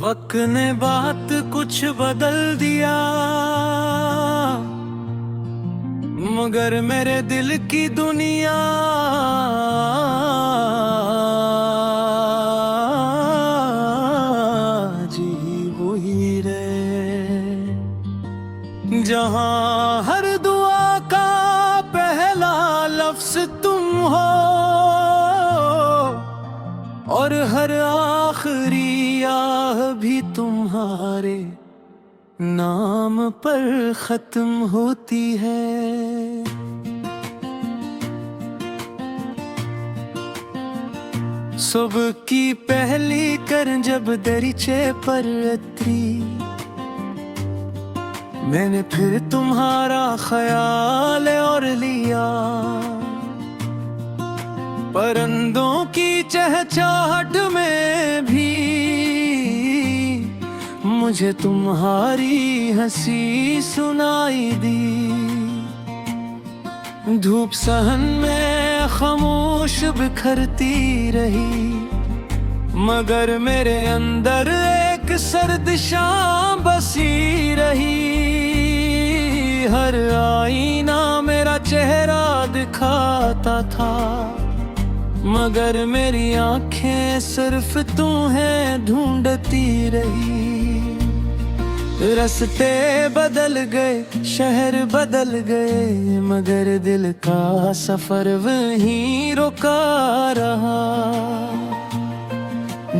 वक्त ने बात कुछ बदल दिया, मगर मेरे दिल की दुनिया जी वही रे। जहां हर दुआ का पहला लफ्ज तुम हो और हर आखिरी आह भी तुम्हारे नाम पर खत्म होती है। सुबह की पहली करन जब दरीचे पर अतरी, मैंने फिर तुम्हारा ख्याल और लिया। परिंदों की चहचहाट में भी मुझे तुम्हारी हंसी सुनाई दी। धूप सहन में खामोश बिखरती रही, मगर मेरे अंदर एक सर्द शाम बसी रही। हर आईना मेरा चेहरा दिखाता था, मगर मेरी आंखें सिर्फ तुम्हें ढूंढती रही। रास्ते बदल गए, शहर बदल गए, मगर दिल का सफर वहीं रुका रहा।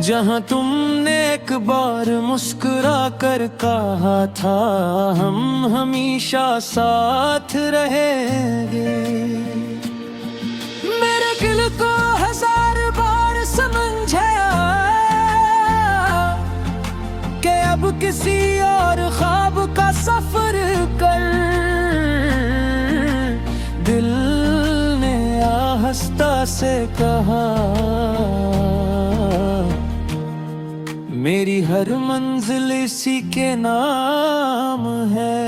जहां तुमने एक बार मुस्कुरा कर कहा था, हम हमेशा साथ रहेंगे। मेरे दिल को हजार बार समझाया कि अब किसी और ख्वाब का सफर कर। दिल ने आहिस्ता से कहा, मेरी हर मंजिल इसी के नाम है।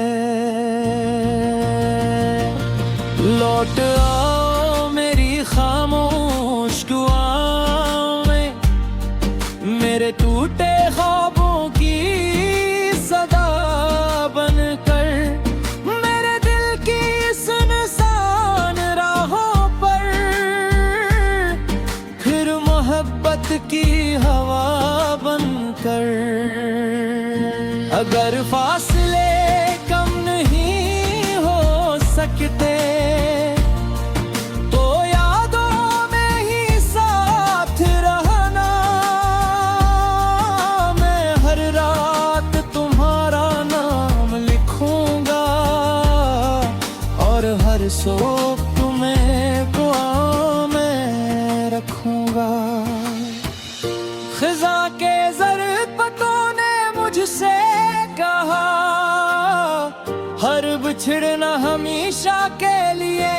लौट आओ मेरी खामोश दुआओं में, मेरे टूटे ख्वाबों की सदा बनकर। मेरे दिल की सुनसान राहों पर फिर मोहब्बत की हवा बनकर। अगर फासले कम नहीं हो सकते तो यादों में ही साथ रहना। मैं हर रात तुम्हारा नाम लिखूंगा और हर सोच तुम्हें दुआओं में रखूंगा। खिजा के ज़र्द पतों ने मुझसे कहा, हर बिछड़ना हमेशा के लिए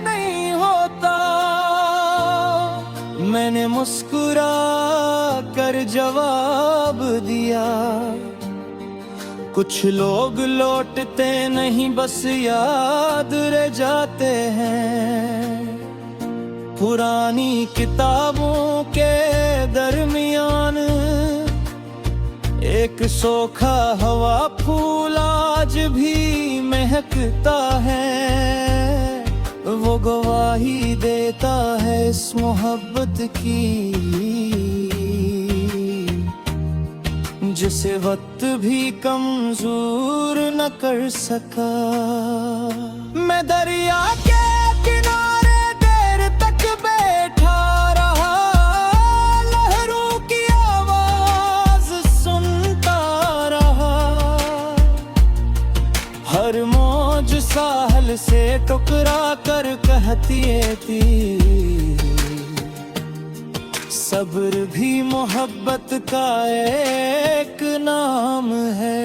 नहीं होता। मैंने मुस्कुरा कर जवाब दिया, कुछ लोग लौटते नहीं बस याद रह जाते हैं। पुरानी किताबों के दरमियान एक सोखा हवा फूल आज भी महकता है। वो गवाही देता है इस मोहब्बत की, जिसे वक्त भी कमजोर न कर सका। मैं दरिया के किनारे देर तक बैठा रहा, लहरों की आवाज सुनता रहा। हर मौज साहल से टकरा कर कहती थी, सब्र भी मोहब्बत का एक नाम है।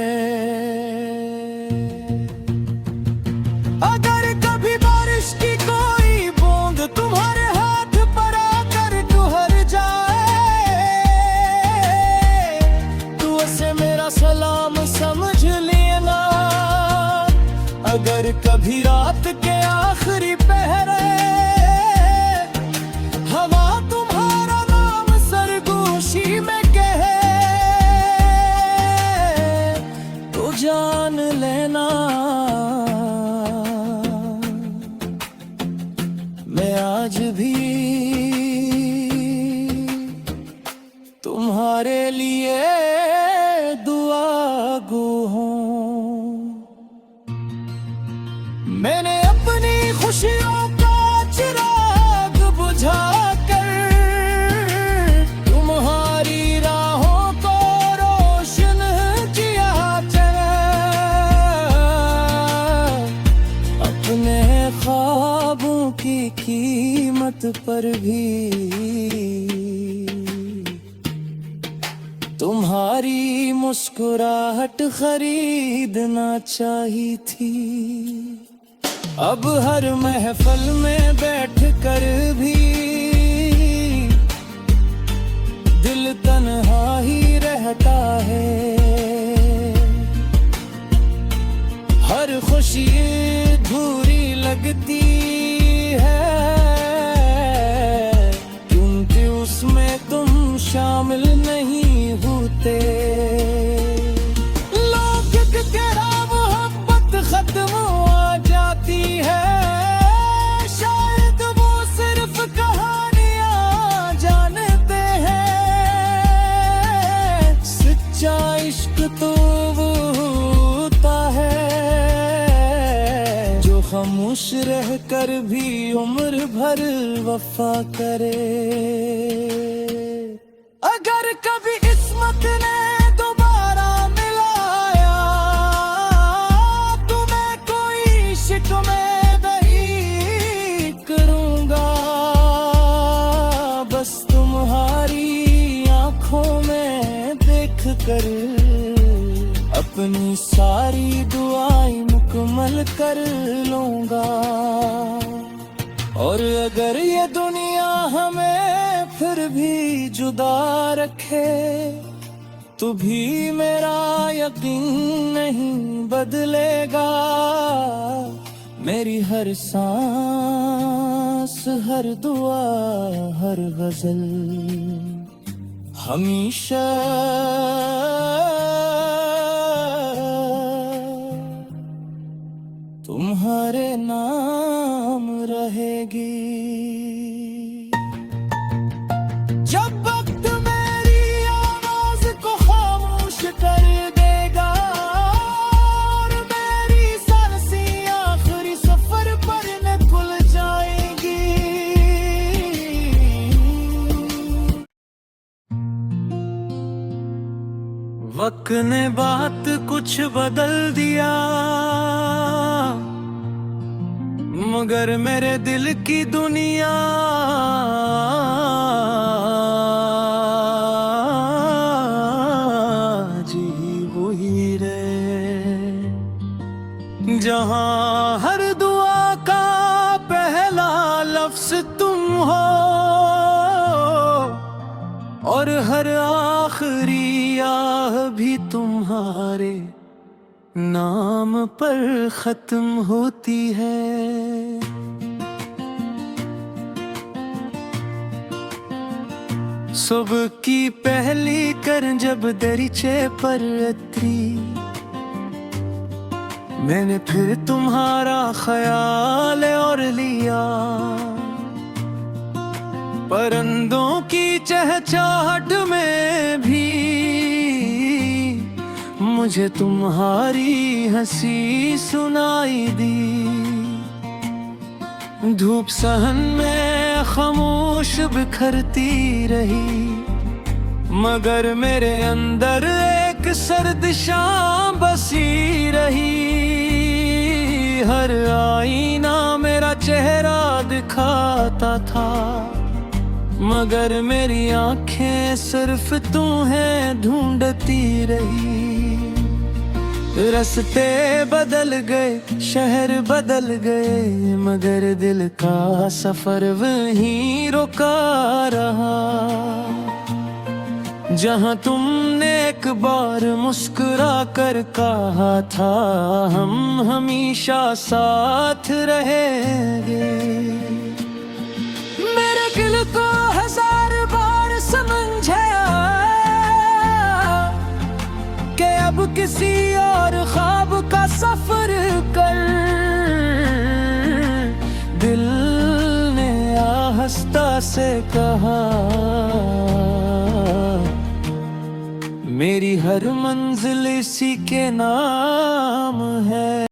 अगर कभी बारिश की कोई बूंद तुम्हारे हाथ पर आकर ठहर जाए, तो उसे मेरा सलाम समझ लेना। अगर कभी रात के आखिरी पहरे हवा तुम्हारा नाम सरगोशी में कहे, तुम्हारे लिए दुआ गो हूँ। मैंने अपनी खुशियों का चिराग बुझा कर तुम्हारी राहों को रोशन किया चला। अपने ख्वाबों की कीमत पर भी तुम्हारी मुस्कुराहट खरीदना चाहिए थी। अब हर महफिल में बैठ कर भी दिल तन्हा ही रहता है। हर खुशी अधूरी लगती है क्योंकि उसमें तुम शामिल नहीं होते। लौकिक तेरा मोहब्बत खत्म हो जाती है, शायद वो सिर्फ कहानियां जानते हैं। सच्चा इश्क तो वो होता है जो खामोश रह कर भी उम्र भर वफा करे। अगर कभी किस्मत ने दोबारा मिलाया तुम्हें कोई इश्क में नहीं करूंगा। बस तुम्हारी आंखों में देख कर अपनी सारी दुआएं मुकम्मल कर लूंगा। और अगर ये दुनिया हमें फिर भी जुदा रखे तो भी मेरा यकीन नहीं बदलेगा। मेरी हर सांस, हर दुआ, हर गजल हमेशा तुम्हारे नाम रहेगी। जब वक्त मेरी आवाज को खामोश कर देगा और मेरी सांसें आखिरी सफर पर न खुल जाएंगी। वक्त ने बात कुछ बदल दिया मगर मेरे दिल की दुनिया जी वही रहे। जहां हर दुआ का पहला लफ्ज तुम हो और हर आखिरी आह भी तुम्हारे नाम पर खत्म होती है। सुबह की पहली करन जब दरीचे पर अतरी मैंने फिर तुम्हारा ख्याल और लिया। परिंदों की चहचहाट में भी मुझे तुम्हारी हंसी सुनाई दी। धूप सहन में खामोश बिखरती रही मगर मेरे अंदर एक सर्द शाम बसी रही। हर आईना मेरा चेहरा दिखाता था मगर मेरी आंखें सिर्फ तुम्हें ढूंढती रही। रास्ते बदल गए, शहर बदल गए मगर दिल का सफर वहीं रुका रहा। जहां तुमने एक बार मुस्कुरा कर कहा था हम हमेशा साथ रहेंगे। मेरे दिल को हजार बार समझाया कि अब किसी और ख्वाब का सफर कर। दिल ने आहिस्ता से कहा मेरी हर मंजिल इसी के नाम है।